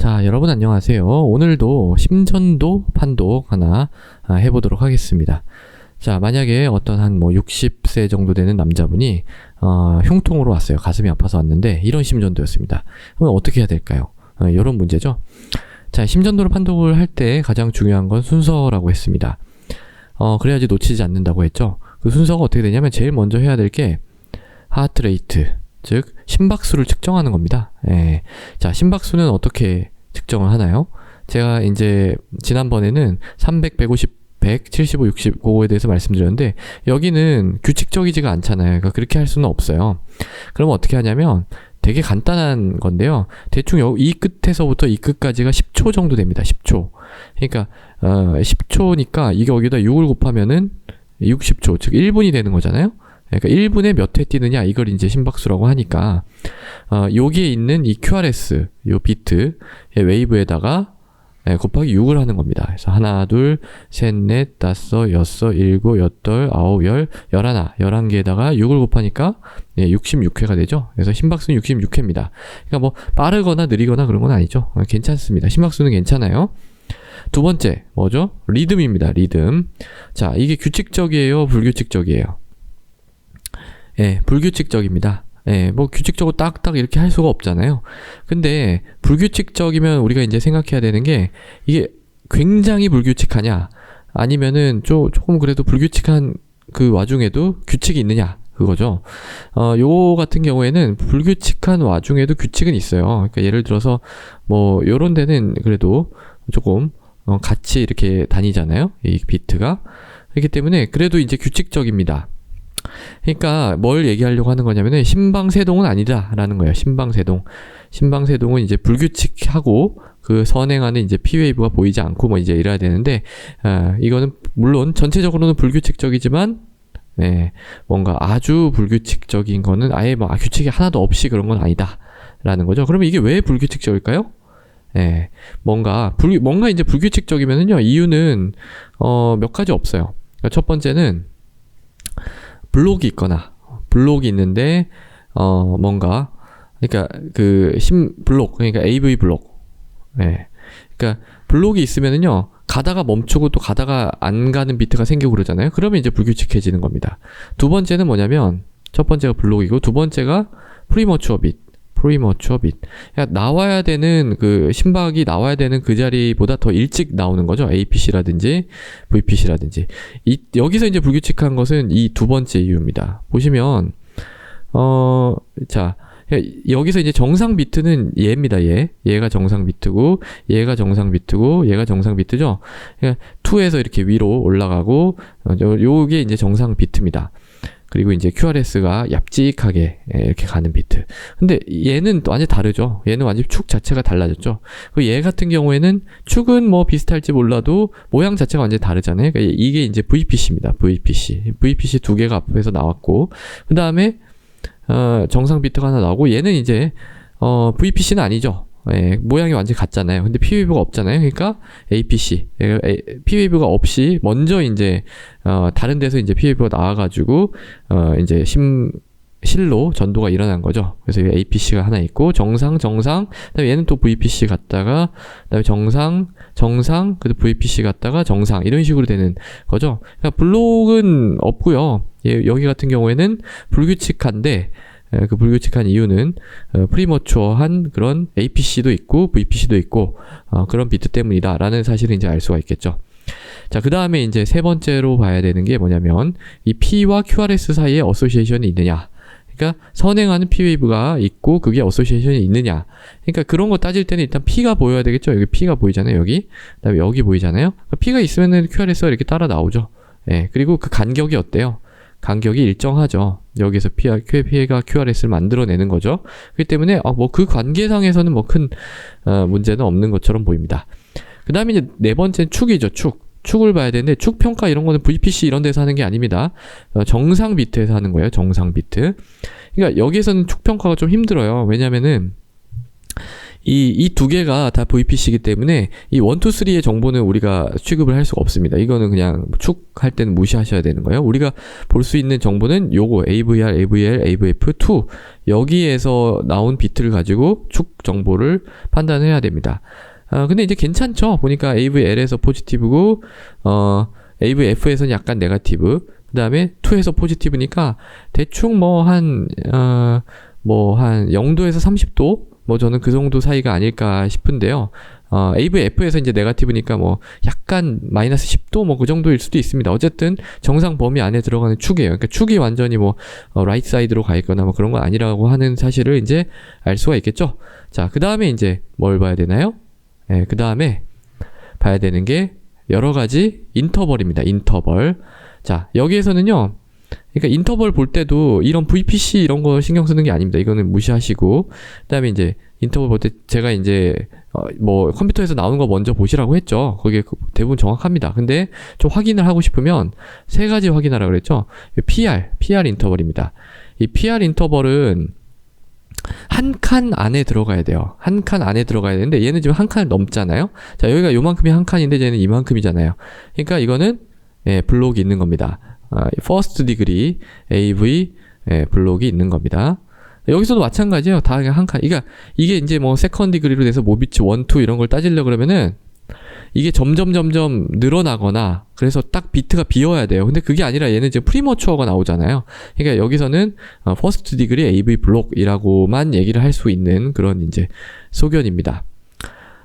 자, 여러분 안녕하세요. 오늘도 심전도 판독 하나 해보도록 하겠습니다. 자, 만약에 어떤 한 60세 정도 되는 남자분이 흉통으로 왔어요. 가슴이 아파서 왔는데 이런 심전도였습니다. 그럼 어떻게 해야 될까요? 이런 문제죠. 자, 심전도를 판독을 할 때 가장 중요한 건 순서라고 했습니다. 그래야지 놓치지 않는다고 했죠. 그 순서가 어떻게 되냐면 제일 먼저 해야 될 게 하트레이트, 즉 심박수를 측정하는 겁니다. 예. 자, 심박수는 어떻게 측정을 하나요? 제가 이제 지난번에는 300, 150, 100, 75, 60 그거에 대해서 말씀드렸는데 여기는 규칙적이지가 않잖아요. 그러니까 그렇게 할 수는 없어요. 그러면 어떻게 하냐면 되게 간단한 건데요. 대충 이 끝에서부터 이 끝까지가 10초 정도 됩니다. 10초. 그러니까 10초니까 이게 여기다 6을 곱하면은 60초, 즉 1분이 되는 거잖아요. 그러니까 1분에 몇 회 뛰느냐 이걸 이제 심박수라고 하니까 여기에 있는 이 QRS 요 비트 웨이브에다가 곱하기 6을 하는 겁니다. 그래서 하나, 둘, 셋, 넷, 다섯, 여섯, 일곱, 여덟, 아홉, 열, 열하나, 11개에다가 6을 곱하니까 66회가 되죠. 그래서 심박수는 66회입니다. 그러니까 뭐 빠르거나 느리거나 그런 건 아니죠. 괜찮습니다. 심박수는 괜찮아요. 두 번째 뭐죠? 리듬입니다. 리듬. 자, 이게 규칙적이에요? 불규칙적이에요? 불규칙적입니다. 뭐 규칙적으로 딱딱 이렇게 할 수가 없잖아요. 근데 불규칙적이면 우리가 이제 생각해야 되는 게 이게 굉장히 불규칙하냐 아니면은 조금 그래도 불규칙한 그 와중에도 규칙이 있느냐 그거죠. 요 같은 경우에는 불규칙한 와중에도 규칙은 있어요. 그러니까 예를 들어서 뭐 요런 데는 그래도 조금 같이 이렇게 다니잖아요. 이 비트가. 그렇기 때문에 그래도 이제 규칙적입니다. 그러니까 뭘 얘기하려고 하는 거냐면은 심방세동은 아니다라는 거예요. 심방세동은 이제 불규칙하고 그 선행하는 이제 P웨이브가 보이지 않고 뭐 이제 이래야 되는데 이거는 물론 전체적으로는 불규칙적이지만 뭔가 아주 불규칙적인 거는 아예 뭐 규칙이 하나도 없이 그런 건 아니다라는 거죠. 그러면 이게 왜 불규칙적일까요? 뭔가 이제 불규칙적이면은요 이유는 몇 가지 없어요. 그러니까 첫 번째는 블록이 있거나 블록이 있는데 뭔가 그러니까 블록 그러니까 AV 블록 그러니까 블록이 있으면은요 가다가 멈추고 또 가다가 안 가는 비트가 생기고 그러잖아요. 그러면 이제 불규칙해지는 겁니다. 두 번째는 뭐냐면 첫 번째가 블록이고 두 번째가 프리머추어 비트. 그러니까 나와야 되는 심박이 나와야 되는 그 자리보다 더 일찍 나오는 거죠. APC라든지 VPC라든지. 여기서 이제 불규칙한 것은 이 두 번째 이유입니다. 보시면 자, 여기서 이제 정상 비트는 얘입니다. 얘가 정상 비트고 얘가 정상 비트고 얘가 정상 비트죠. 그러니까 2에서 이렇게 위로 올라가고 요게 이제 정상 비트입니다. 그리고 이제 QRS가 얍직하게 이렇게 가는 비트. 근데 얘는 완전히 다르죠. 얘는 완전히 축 자체가 달라졌죠. 그리고 얘 같은 경우에는 축은 뭐 비슷할지 몰라도 모양 자체가 완전히 다르잖아요. 그러니까 이게 이제 VPC입니다. VPC 두 개가 앞에서 나왔고, 그 다음에 정상 비트가 하나 나오고, 얘는 이제 VPC는 아니죠. 모양이 완전히 같잖아요. 근데 P웨이브가 없잖아요. 그러니까 APC. P웨이브가 없이 먼저 이제 다른 데서 이제 P웨이브가 나와가지고 이제 실로 전도가 일어난 거죠. 그래서 APC가 하나 있고 정상, 그다음에 얘는 또 VPC 갔다가 그다음에 정상, 그리고 VPC 갔다가 정상 이런 식으로 되는 거죠. 그러니까 블록은 없고요. 여기 같은 경우에는 불규칙한데. 그 불규칙한 이유는 프리머추어한 그런 APC도 있고 VPC도 있고 그런 비트 때문이다 라는 사실을 이제 알 수가 있겠죠. 자, 그 다음에 이제 세 번째로 봐야 되는 게 뭐냐면 이 P와 QRS 사이에 어소시에이션이 있느냐. 그러니까 선행하는 P웨이브가 있고 그게 어소시에이션이 있느냐. 그러니까 그런 거 따질 때는 일단 P가 보여야 되겠죠. 여기 P가 보이잖아요. 여기. 그다음에 여기 보이잖아요. 그러니까 P가 있으면은 QRS가 이렇게 따라 나오죠. 그리고 그 간격이 어때요? 간격이 일정하죠. 여기서 P가 QRS를 만들어내는 거죠. 그렇기 때문에 뭐 그 관계상에서는 뭐 큰 문제는 없는 것처럼 보입니다. 그 다음에 이제 네 번째는 축이죠. 축을 봐야 되는데 축 평가 이런 거는 VPC 이런 데서 하는 게 아닙니다. 정상 비트에서 하는 거예요. 정상 비트. 그러니까 여기에서는 축 평가가 좀 힘들어요. 왜냐면은 이 두 개가 다 VPC이기 때문에 이 1, 2, 3의 정보는 우리가 취급을 할 수가 없습니다. 이거는 그냥 축할 때는 무시하셔야 되는 거예요. 우리가 볼 수 있는 정보는 요거 AVR, AVL, AVF2 여기에서 나온 비트를 가지고 축 정보를 판단해야 됩니다. 근데 이제 괜찮죠. 보니까 AVL에서 포지티브고 AVF에서는 약간 네거티브, 그 다음에 2에서 포지티브니까 대충 뭐 한 0도에서 30도 뭐 저는 그 정도 사이가 아닐까 싶은데요. AVF에서 이제 네거티브니까 뭐 약간 마이너스 10도 뭐 그 정도일 수도 있습니다. 어쨌든 정상 범위 안에 들어가는 축이에요. 그러니까 축이 완전히 뭐 라이트 사이드로 가 있거나 뭐 그런 건 아니라고 하는 사실을 이제 알 수가 있겠죠. 자, 그 다음에 이제 뭘 봐야 되나요? 네, 그 다음에 봐야 되는 게 여러 가지 인터벌입니다. 인터벌. 자, 여기에서는요, 그러니까 인터벌 볼 때도 이런 VPC 이런 거 신경 쓰는 게 아닙니다. 이거는 무시하시고, 그 다음에 이제 인터벌 볼 때 제가 이제 뭐 컴퓨터에서 나오는 거 먼저 보시라고 했죠. 거기에 대부분 정확합니다. 근데 좀 확인을 하고 싶으면 세 가지 확인하라고 그랬죠. PR 인터벌입니다. 이 PR 인터벌은 한 칸 안에 들어가야 돼요. 한 칸 안에 들어가야 되는데 얘는 지금 한 칸을 넘잖아요. 자, 여기가 요만큼이 한 칸인데 얘는 이만큼이잖아요. 그러니까 이거는 블록이 있는 겁니다. first degree AV 블록이 있는 겁니다. 여기서도 마찬가지예요. 다 그냥 한 칸. 그러니까 이게 이제 뭐 second degree로 돼서 모비츠 1, 2 이런 걸 따지려고 그러면은 이게 점점 늘어나거나 그래서 딱 비트가 비어야 돼요. 근데 그게 아니라 얘는 지금 프리머추어가 나오잖아요. 그러니까 여기서는 퍼스트 디그리 AV 블록이라고만 얘기를 할 수 있는 그런 이제 소견입니다.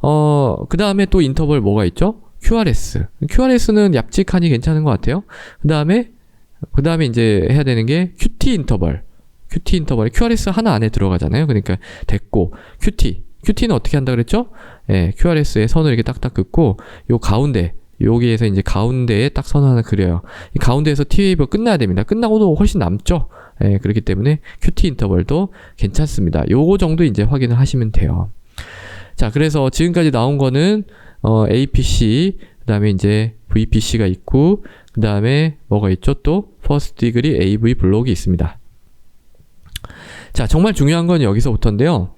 그 다음에 또 인터벌 뭐가 있죠? QRS는 얍직하니 괜찮은 것 같아요. 그 다음에 이제 해야 되는 게 QT 인터벌. QRS 하나 안에 들어가잖아요. 그러니까 됐고 QT는 어떻게 한다 그랬죠? QRS에 선을 이렇게 딱딱 긋고 요 가운데 여기에서 이제 가운데에 딱 선 하나 그려요. 이 가운데에서 T-웨이브가 끝나야 됩니다. 끝나고도 훨씬 남죠. 그렇기 때문에 QT 인터벌도 괜찮습니다. 요거 정도 이제 확인을 하시면 돼요. 자, 그래서 지금까지 나온 거는 APC, 그 다음에 이제 VPC가 있고, 그 다음에 뭐가 있죠? 또 First Degree AV 블록이 있습니다. 자, 정말 중요한 건 여기서부터인데요.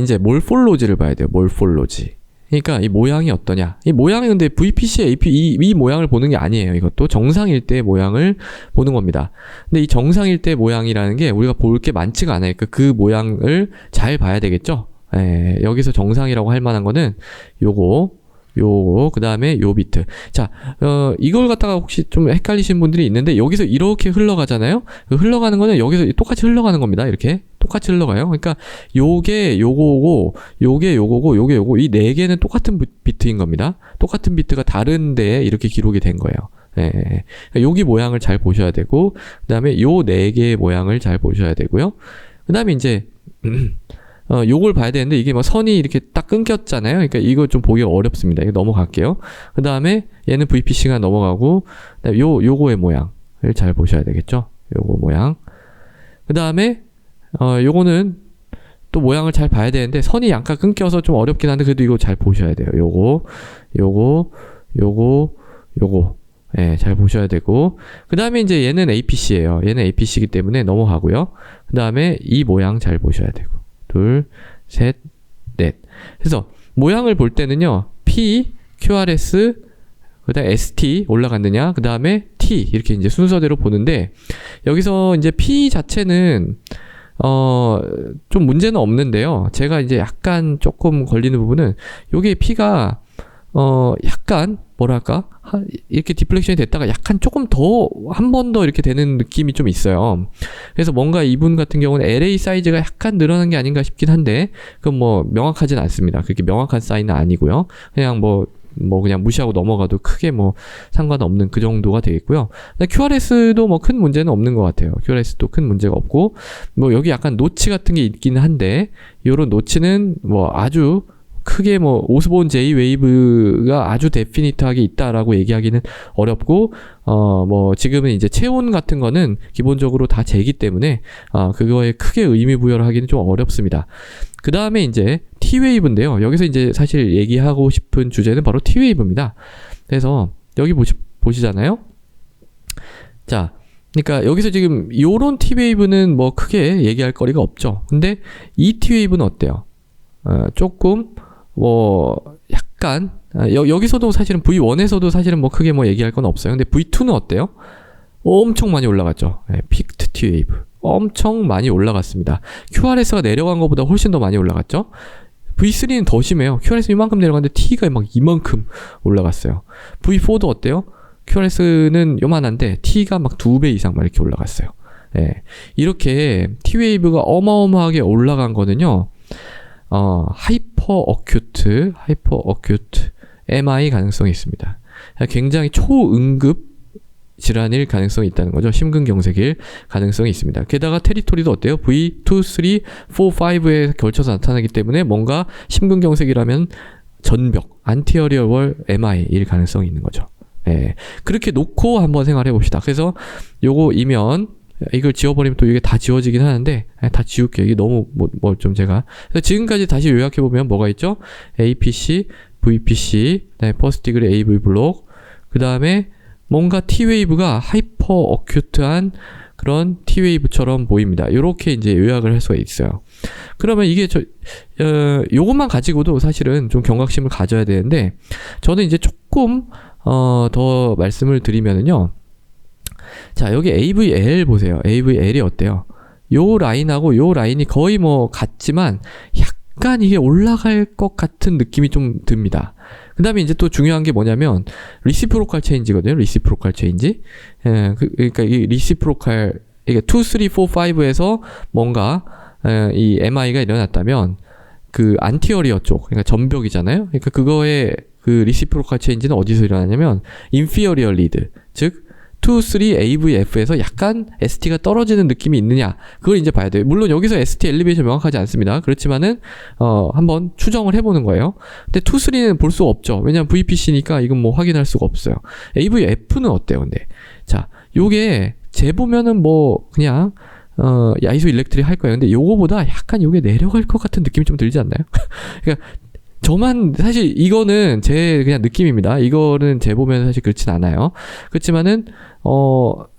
이제 몰폴로지를 봐야 돼요. 몰폴로지. 그러니까 이 모양이 어떠냐. 이 모양이 근데 VPC, AP 이 모양을 보는 게 아니에요. 이것도 정상일 때의 모양을 보는 겁니다. 근데 이 정상일 때 모양이라는 게 우리가 볼 게 많지가 않아요. 그러니까 그 모양을 잘 봐야 되겠죠. 여기서 정상이라고 할 만한 거는 요거, 그 다음에 요 비트. 자, 이걸 갖다가 혹시 좀 헷갈리신 분들이 있는데, 여기서 이렇게 흘러가잖아요? 그 흘러가는 거는 여기서 똑같이 흘러가는 겁니다. 이렇게. 똑같이 흘러가요. 그러니까, 요게 요거고, 요게 요거고, 요게 요거, 이 네 개는 똑같은 비트인 겁니다. 똑같은 비트가 다른데 이렇게 기록이 된 거예요. 그러니까 여기 모양을 잘 보셔야 되고, 그 다음에 요 네 개의 모양을 잘 보셔야 되고요. 그 다음에 이제, 요걸 봐야 되는데 이게 뭐 선이 이렇게 딱 끊겼잖아요. 그러니까 이거 좀 보기가 어렵습니다. 이거 넘어갈게요. 그 다음에 얘는 VPC가 넘어가고, 요거의 모양을 잘 보셔야 되겠죠. 요거 모양. 그 다음에, 요거는 또 모양을 잘 봐야 되는데 선이 약간 끊겨서 좀 어렵긴 한데 그래도 이거 잘 보셔야 돼요. 요거. 잘 보셔야 되고. 그 다음에 이제 얘는 APC예요. 얘는 APC이기 때문에 넘어가고요. 그 다음에 이 모양 잘 보셔야 되고. 둘, 셋, 넷. 그래서 모양을 볼 때는요, P, QRS, 그 다음에 ST 올라갔느냐, 그 다음에 T 이렇게 이제 순서대로 보는데 여기서 이제 P 자체는 좀 문제는 없는데요. 제가 이제 약간 조금 걸리는 부분은 요게 P가 약간 뭐랄까 이렇게 디플렉션이 됐다가 약간 조금 더 한 번 더 이렇게 되는 느낌이 좀 있어요. 그래서 뭔가 이분 같은 경우는 LA 사이즈가 약간 늘어난 게 아닌가 싶긴 한데 그건 뭐 명확하진 않습니다. 그렇게 명확한 사인은 아니고요. 그냥 뭐 그냥 무시하고 넘어가도 크게 뭐 상관없는 그 정도가 되겠고요. QRS도 뭐 큰 문제는 없는 것 같아요. QRS도 큰 문제가 없고 뭐 여기 약간 노치 같은 게 있긴 한데 요런 노치는 뭐 아주 크게 뭐 오스본 J 웨이브가 아주 데피니트하게 있다라고 얘기하기는 어렵고 뭐 지금은 이제 체온 같은 거는 기본적으로 다 재기 때문에 그거에 크게 의미 부여를 하기는 좀 어렵습니다. 그 다음에 이제 T 웨이브인데요. 여기서 이제 사실 얘기하고 싶은 주제는 바로 T 웨이브입니다. 그래서 여기 보시잖아요. 자, 그러니까 여기서 지금 요런 T 웨이브는 뭐 크게 얘기할 거리가 없죠. 근데 이 T 웨이브는 어때요? 조금 뭐 약간 여기서도 사실은 V1에서도 사실은 뭐 크게 뭐 얘기할 건 없어요. 근데 V2는 어때요? 엄청 많이 올라갔죠. 픽트 T웨이브 엄청 많이 올라갔습니다. QRS가 내려간 것보다 훨씬 더 많이 올라갔죠. V3는 더 심해요. QRS 이만큼 내려갔는데 T가 막 이만큼 올라갔어요. V4도 어때요? QRS는 요만한데 T가 막 2배 이상 막 이렇게 올라갔어요. 이렇게 T웨이브가 어마어마하게 올라간 거는요. 하이퍼 어큐트 MI 가능성이 있습니다. 굉장히 초응급 질환일 가능성이 있다는 거죠. 심근경색일 가능성이 있습니다. 게다가 테리토리도 어때요? V2, 3, 4, 5에 걸쳐서 나타나기 때문에 뭔가 심근경색이라면 전벽, anterior wall MI일 가능성이 있는 거죠. 그렇게 놓고 한번 생각해 봅시다. 그래서 요거 이면 이걸 지워버리면 또 이게 다 지워지긴 하는데 다 지울게요. 이게 너무 뭐 좀 제가 그래서 지금까지 다시 요약해보면 뭐가 있죠? APC, VPC, 퍼스트 디그리 AV 블록 그 다음에 뭔가 T웨이브가 하이퍼 어큐트한 그런 T웨이브처럼 보입니다. 이렇게 이제 요약을 할 수가 있어요. 그러면 이게 요것만 가지고도 사실은 좀 경각심을 가져야 되는데 저는 이제 조금 더 말씀을 드리면은요. 자, 여기 AVL 보세요. AVL이 어때요? 요 라인하고 요 라인이 거의 뭐 같지만 약간 이게 올라갈 것 같은 느낌이 좀 듭니다. 그 다음에 이제 또 중요한 게 뭐냐면 리시프로칼 체인지거든요. 리시프로칼 체인지. 그러니까 이 리시프로칼 이게 2, 3, 4, 5에서 뭔가 이 MI가 일어났다면 그 안티어리어 쪽, 그러니까 전벽이잖아요. 그러니까 그거의 그 리시프로칼 체인지는 어디서 일어나냐면 인피어리어 리드, 즉 2, 3 AVF에서 약간 ST가 떨어지는 느낌이 있느냐 그걸 이제 봐야 돼요. 물론 여기서 ST 엘리베이션 명확하지 않습니다. 그렇지만은 한번 추정을 해보는 거예요. 근데 2, 3는 볼 수가 없죠. 왜냐면 VPC니까 이건 뭐 확인할 수가 없어요. AVF는 어때요? 근데 자 요게 재보면은 뭐 그냥 야이소 일렉트릭 할 거예요. 근데 요거보다 약간 요게 내려갈 것 같은 느낌이 좀 들지 않나요? 그러니까 저만 사실 이거는 제 그냥 느낌입니다. 이거는 재보면 사실 그렇진 않아요. 그렇지만은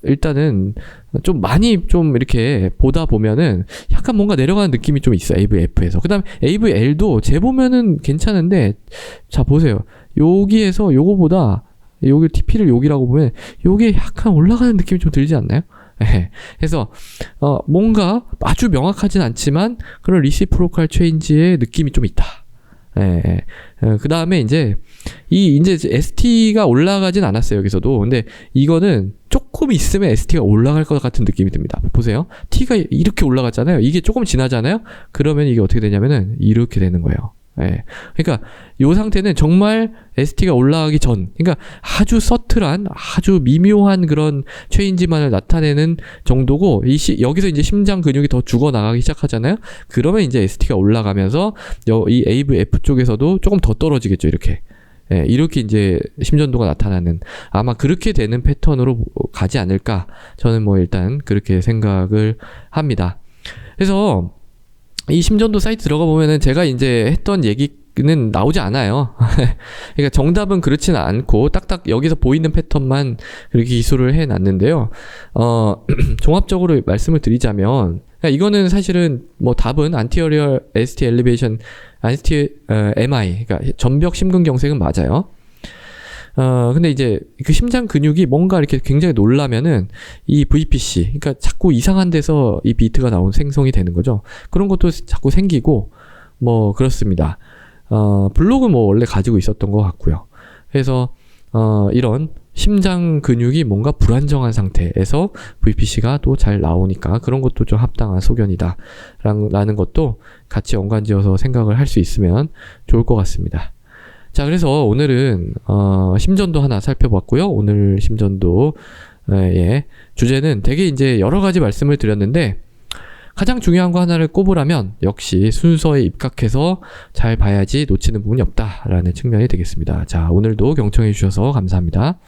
일단은 좀 많이 좀 이렇게 보다 보면은 약간 뭔가 내려가는 느낌이 좀 있어요. AVF에서. 그다음에 AVL도 재보면은 괜찮은데 자 보세요. 여기에서 요거보다 여기 TP를 여기라고 보면 요게 약간 올라가는 느낌이 좀 들지 않나요? 그래서 뭔가 아주 명확하진 않지만 그런 리시프로칼 체인지의 느낌이 좀 있다. 그 다음에 이제 ST가 올라가진 않았어요, 여기서도. 근데 이거는 조금 있으면 ST가 올라갈 것 같은 느낌이 듭니다. 보세요. T가 이렇게 올라갔잖아요. 이게 조금 지나잖아요? 그러면 이게 어떻게 되냐면은 이렇게 되는 거예요. 그러니까 이 상태는 정말 ST가 올라가기 전, 그러니까 아주 서틀한, 아주 미묘한 그런 체인지만을 나타내는 정도고, 여기서 이제 심장 근육이 더 죽어나가기 시작하잖아요? 그러면 이제 ST가 올라가면서, 이 AVF 쪽에서도 조금 더 떨어지겠죠, 이렇게. 이렇게 이제 심전도가 나타나는, 아마 그렇게 되는 패턴으로 가지 않을까? 저는 뭐 일단 그렇게 생각을 합니다. 그래서, 이 심전도 사이트 들어가 보면은 제가 이제 했던 얘기는 나오지 않아요. 그러니까 정답은 그렇지는 않고 딱딱 여기서 보이는 패턴만 그렇게 기술을 해 놨는데요. 종합적으로 말씀을 드리자면, 그러니까 이거는 사실은 뭐 답은 anterior ST elevation, MI, 그러니까 전벽 심근경색은 맞아요. 근데 이제 그 심장 근육이 뭔가 이렇게 굉장히 놀라면은 이 VPC, 그러니까 자꾸 이상한 데서 이 비트가 생성이 되는 거죠. 그런 것도 자꾸 생기고, 뭐, 그렇습니다. 블록은 뭐 원래 가지고 있었던 것 같고요. 그래서, 이런 심장 근육이 뭔가 불안정한 상태에서 VPC가 또 잘 나오니까 그런 것도 좀 합당한 소견이다. 라는 것도 같이 연관지어서 생각을 할 수 있으면 좋을 것 같습니다. 자, 그래서 오늘은 심전도 하나 살펴봤고요. 오늘 심전도 주제는 되게 이제 여러 가지 말씀을 드렸는데 가장 중요한 거 하나를 꼽으라면 역시 순서에 입각해서 잘 봐야지 놓치는 부분이 없다라는 측면이 되겠습니다. 자, 오늘도 경청해 주셔서 감사합니다.